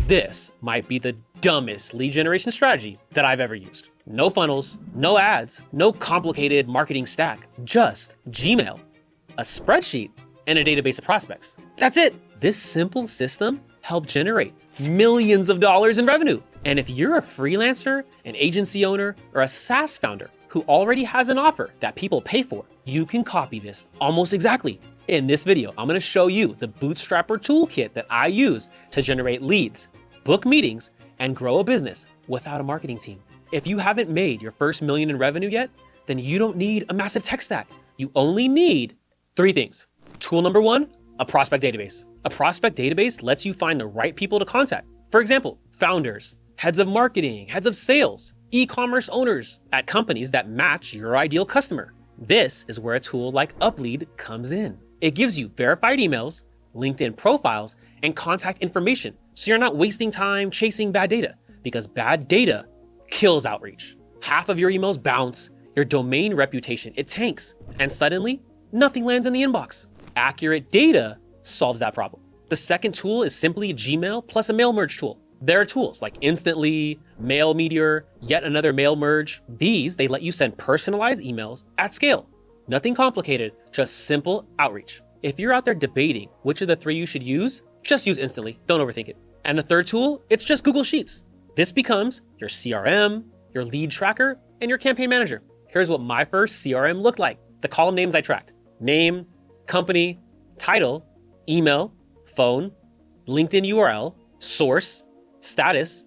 This might be the dumbest lead generation strategy that I've ever used. No funnels, no ads, no complicated marketing stack, just Gmail, a spreadsheet, and a database of prospects. That's it. This simple system helped generate millions of dollars in revenue. And if you're a freelancer, an agency owner, or a SaaS founder who already has an offer that people pay for, you can copy this almost exactly. In this video, I'm gonna show you the Bootstrapper Toolkit that I use to generate leads, book meetings, and grow a business without a marketing team. If you haven't made your first million in revenue yet, then you don't need a massive tech stack. You only need 3 things. Tool number 1, a prospect database. A prospect database lets you find the right people to contact. For example, founders, heads of marketing, heads of sales, e-commerce owners at companies that match your ideal customer. This is where a tool like Uplead comes in. It gives you verified emails, LinkedIn profiles, and contact information, so you're not wasting time chasing bad data, because bad data kills outreach. Half of your emails bounce, your domain reputation, it tanks, and suddenly nothing lands in the inbox. Accurate data solves that problem. The second tool is simply Gmail plus a mail merge tool. There are tools like Instantly, Mail Meteor, yet another mail merge. These, they let you send personalized emails at scale. Nothing complicated, just simple outreach. If you're out there debating which of the 3 you should use, just use Instantly, don't overthink it. And the third tool, it's just Google Sheets. This becomes your CRM, your lead tracker, and your campaign manager. Here's what my first CRM looked like. The column names I tracked: name, company, title, email, phone, LinkedIn URL, source, status,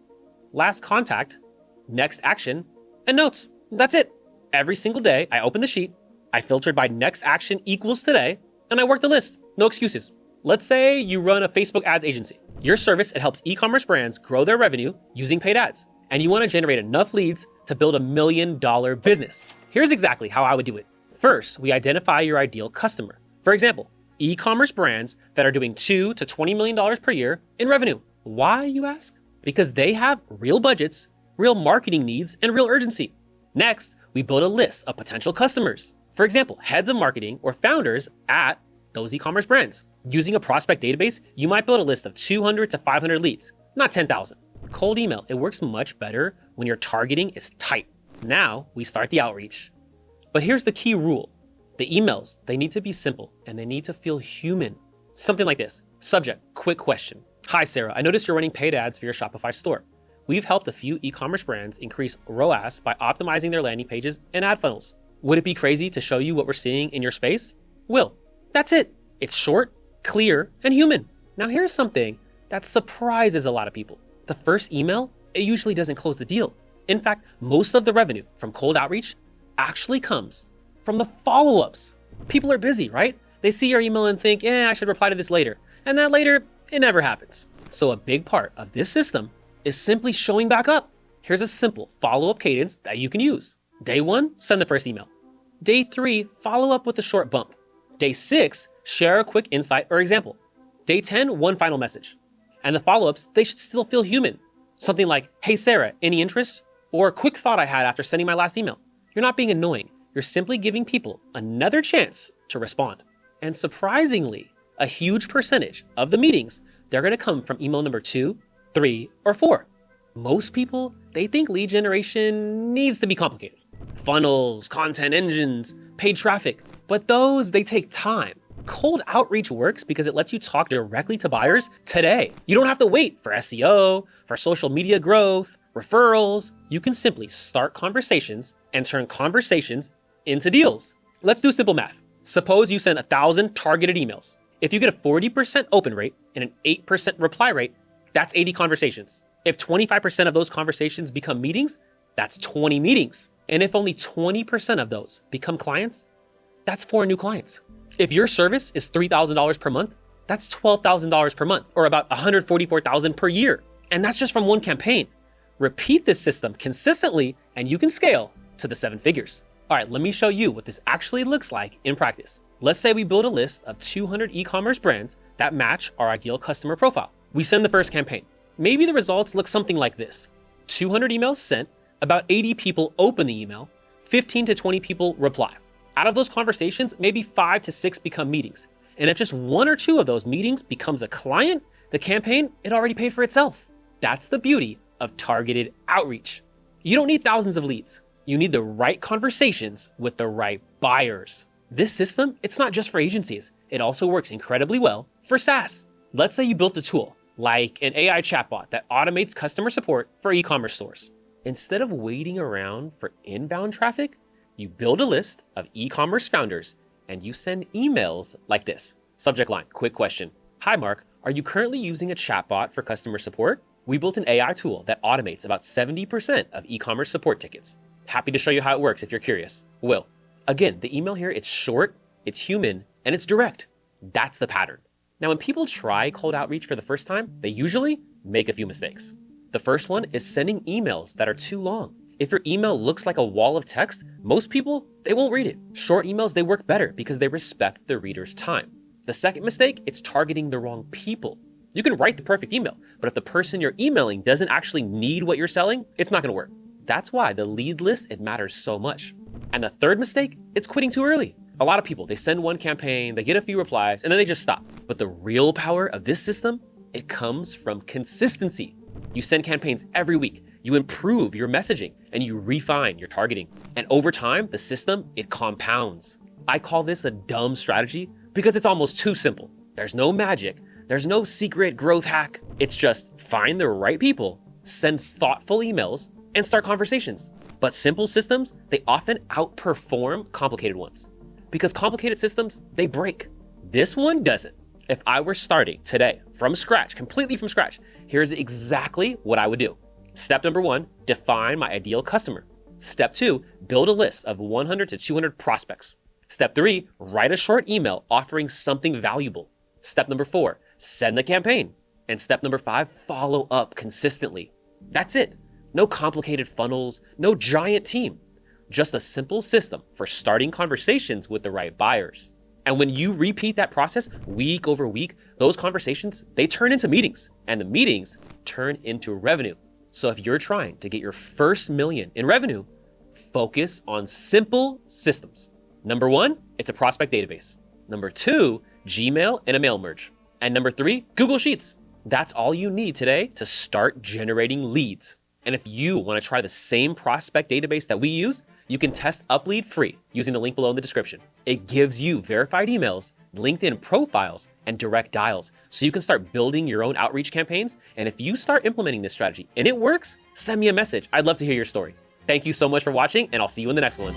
last contact, next action, and notes. That's it. Every single day, I open the sheet, I filtered by next action equals today, and I work the list. No excuses. Let's say you run a Facebook ads agency. Your service, it helps e-commerce brands grow their revenue using paid ads, and you want to generate enough leads to build $1 million business. Here's exactly how I would do it. First, we identify your ideal customer. For example, e-commerce brands that are doing $2 to $20 million per year in revenue. Why, you ask? Because they have real budgets, real marketing needs, and real urgency. Next, we build a list of potential customers. For example, heads of marketing or founders at those e-commerce brands. Using a prospect database, you might build a list of 200 to 500 leads, not 10,000. Cold email, it works much better when your targeting is tight. Now we start the outreach. But here's the key rule. The emails, they need to be simple and they need to feel human. Something like this. Subject, quick question. Hi, Sarah, I noticed you're running paid ads for your Shopify store. We've helped a few e-commerce brands increase ROAS by optimizing their landing pages and ad funnels. Would it be crazy to show you what we're seeing in your space? Will. That's it. It's short, clear, and human. Now here's something that surprises a lot of people. The first email, it usually doesn't close the deal. In fact, most of the revenue from cold outreach actually comes from the follow-ups. People are busy, right? They see your email and think, I should reply to this later. And that later, it never happens. So a big part of this system is simply showing back up. Here's a simple follow-up cadence that you can use. Day 1, send the first email. Day 3, follow up with a short bump. Day 6, share a quick insight or example. Day 10, one final message. And the follow-ups, they should still feel human. Something like, hey Sarah, any interest? Or a quick thought I had after sending my last email. You're not being annoying. You're simply giving people another chance to respond. And surprisingly, a huge percentage of the meetings, they're gonna come from email number 2, 3, or 4. Most people, they think lead generation needs to be complicated. Funnels, content engines, paid traffic, but those, they take time. Cold outreach works because it lets you talk directly to buyers today. You don't have to wait for SEO, for social media growth, referrals. You can simply start conversations and turn conversations into deals. Let's do simple math. Suppose you send 1,000 targeted emails. If you get a 40% open rate and an 8% reply rate, that's 80 conversations. If 25% of those conversations become meetings, that's 20 meetings. And if only 20% of those become clients, that's 4 new clients. If your service is $3,000 per month, that's $12,000 per month, or about $144,000 per year. And that's just from one campaign. Repeat this system consistently and you can scale to the 7 figures. All right, let me show you what this actually looks like in practice. Let's say we build a list of 200 e-commerce brands that match our ideal customer profile. We send the first campaign. Maybe the results look something like this. 200 emails sent, about 80 people open the email, 15 to 20 people reply. Out of those conversations, maybe 5 to 6 become meetings. And if just 1 or 2 of those meetings becomes a client, the campaign, it already paid for itself. That's the beauty of targeted outreach. You don't need thousands of leads. You need the right conversations with the right buyers. This system, it's not just for agencies. It also works incredibly well for SaaS. Let's say you built a tool like an AI chatbot that automates customer support for e-commerce stores. Instead of waiting around for inbound traffic, you build a list of e-commerce founders and you send emails like this. Subject line, quick question. Hi, Mark. Are you currently using a chatbot for customer support? We built an AI tool that automates about 70% of e-commerce support tickets. Happy to show you how it works if you're curious. Will. Again, the email here, it's short, it's human, and it's direct. That's the pattern. Now, when people try cold outreach for the first time, they usually make a few mistakes. The first one is sending emails that are too long. If your email looks like a wall of text, most people, they won't read it. Short emails, they work better because they respect the reader's time. The second mistake, it's targeting the wrong people. You can write the perfect email, but if the person you're emailing doesn't actually need what you're selling, it's not gonna work. That's why the lead list, it matters so much. And the third mistake, it's quitting too early. A lot of people, they send one campaign, they get a few replies, and then they just stop. But the real power of this system, it comes from consistency. You send campaigns every week, you improve your messaging, and you refine your targeting. And over time, the system, it compounds. I call this a dumb strategy because it's almost too simple. There's no magic, there's no secret growth hack. It's just find the right people, send thoughtful emails, and start conversations. But simple systems, they often outperform complicated ones. Because complicated systems, they break. This one doesn't. If I were starting today from scratch, completely from scratch, here's exactly what I would do. Step number 1, define my ideal customer. Step 2, build a list of 100 to 200 prospects. Step 3, write a short email offering something valuable. Step number 4, send the campaign. And step number 5, follow up consistently. That's it. No complicated funnels, no giant team. Just a simple system for starting conversations with the right buyers. And when you repeat that process week over week, those conversations, they turn into meetings, and the meetings turn into revenue. So if you're trying to get your first million in revenue, focus on simple systems. Number 1, it's a prospect database. Number 2, Gmail and a mail merge. And number 3, Google Sheets. That's all you need today to start generating leads. And if you want to try the same prospect database that we use, you can test UpLead free using the link below in the description. It gives you verified emails, LinkedIn profiles, and direct dials, so you can start building your own outreach campaigns. And if you start implementing this strategy and it works, send me a message. I'd love to hear your story. Thank you so much for watching, and I'll see you in the next one.